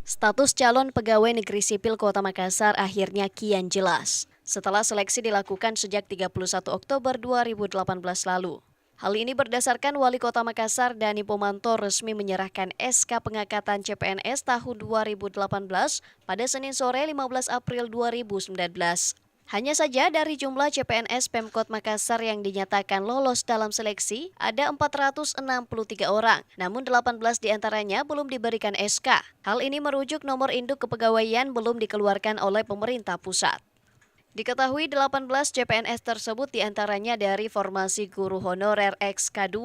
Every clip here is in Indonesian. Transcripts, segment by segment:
Status calon pegawai negeri sipil Kota Makassar akhirnya kian jelas setelah seleksi dilakukan sejak 31 Oktober 2018 lalu. Hal ini berdasarkan Wali Kota Makassar Dani Pomanto resmi menyerahkan SK pengangkatan CPNS tahun 2018 pada Senin sore 15 April 2019. Hanya saja dari jumlah CPNS Pemkot Makassar yang dinyatakan lolos dalam seleksi, ada 463 orang, namun 18 diantaranya belum diberikan SK. Hal ini merujuk nomor induk kepegawaian belum dikeluarkan oleh pemerintah pusat. Diketahui 18 CPNS tersebut diantaranya dari formasi guru honorer XK2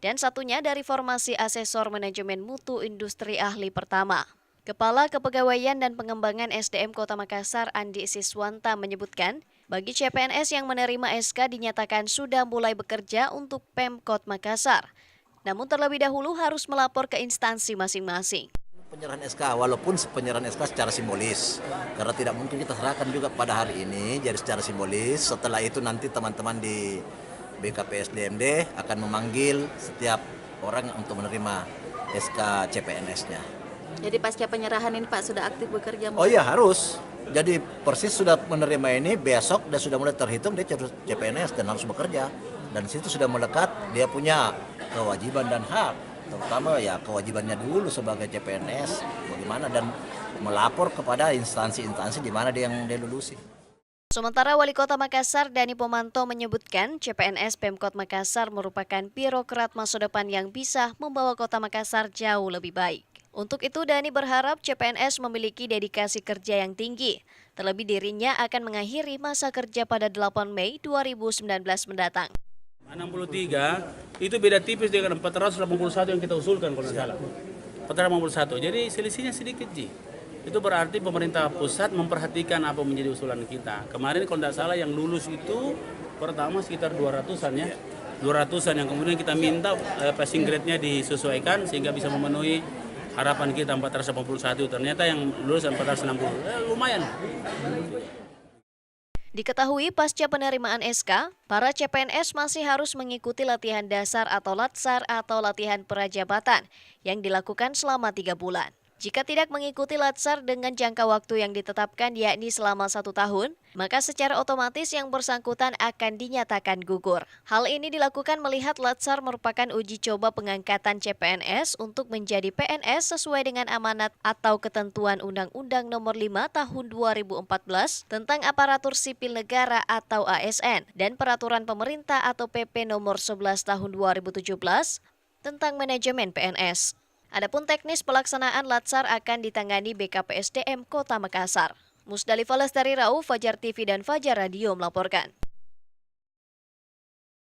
dan satunya dari formasi asesor manajemen mutu industri ahli pertama. Kepala Kepegawaian dan Pengembangan SDM Kota Makassar Andi Siswanta menyebutkan, bagi CPNS yang menerima SK dinyatakan sudah mulai bekerja untuk Pemkot Makassar. Namun terlebih dahulu harus melapor ke instansi masing-masing. Penyerahan SK, walaupun penyerahan SK secara simbolis, karena tidak mungkin kita serahkan juga pada hari ini, jadi secara simbolis. Setelah itu nanti teman-teman di BKPSDMD akan memanggil setiap orang untuk menerima SK CPNS-nya. Jadi pasca penyerahan ini Pak sudah aktif bekerja? Oh iya harus. Jadi persis sudah menerima ini, besok dan sudah mulai terhitung dia CPNS dan harus bekerja. Dan situ sudah melekat dia punya kewajiban dan hak. Terutama ya kewajibannya dulu sebagai CPNS bagaimana dan melapor kepada instansi-instansi di mana dia yang dilulusi. Sementara Wali Kota Makassar Dani Pomanto menyebutkan CPNS Pemkot Makassar merupakan birokrat masa depan yang bisa membawa Kota Makassar jauh lebih baik. Untuk itu Dani berharap CPNS memiliki dedikasi kerja yang tinggi. Terlebih dirinya akan mengakhiri masa kerja pada 8 Mei 2019 mendatang. 63 itu beda tipis dengan 481 yang kita usulkan kalau tidak salah. 481. Jadi selisihnya sedikit Ji. Itu berarti pemerintah pusat memperhatikan apa menjadi usulan kita. Kemarin kalau tidak salah yang lulus itu pertama sekitar 200-an ya. 200-an yang kemudian kita minta passing grade-nya disesuaikan sehingga bisa memenuhi harapan kita 481. Ternyata yang lulus 460. Lumayan. Diketahui pasca penerimaan SK, para CPNS masih harus mengikuti latihan dasar atau latsar atau latihan prajabatan yang dilakukan selama 3 bulan. Jika tidak mengikuti latsar dengan jangka waktu yang ditetapkan yakni selama 1 tahun, maka secara otomatis yang bersangkutan akan dinyatakan gugur. Hal ini dilakukan melihat latsar merupakan uji coba pengangkatan CPNS untuk menjadi PNS sesuai dengan amanat atau ketentuan Undang-Undang Nomor 5 Tahun 2014 tentang Aparatur Sipil Negara atau ASN dan Peraturan Pemerintah atau PP Nomor 11 Tahun 2017 tentang manajemen PNS. Adapun teknis pelaksanaan latsar akan ditangani BKPSDM Kota Makassar. Musdalifah Lestari Rau, Fajar TV dan Fajar Radio melaporkan.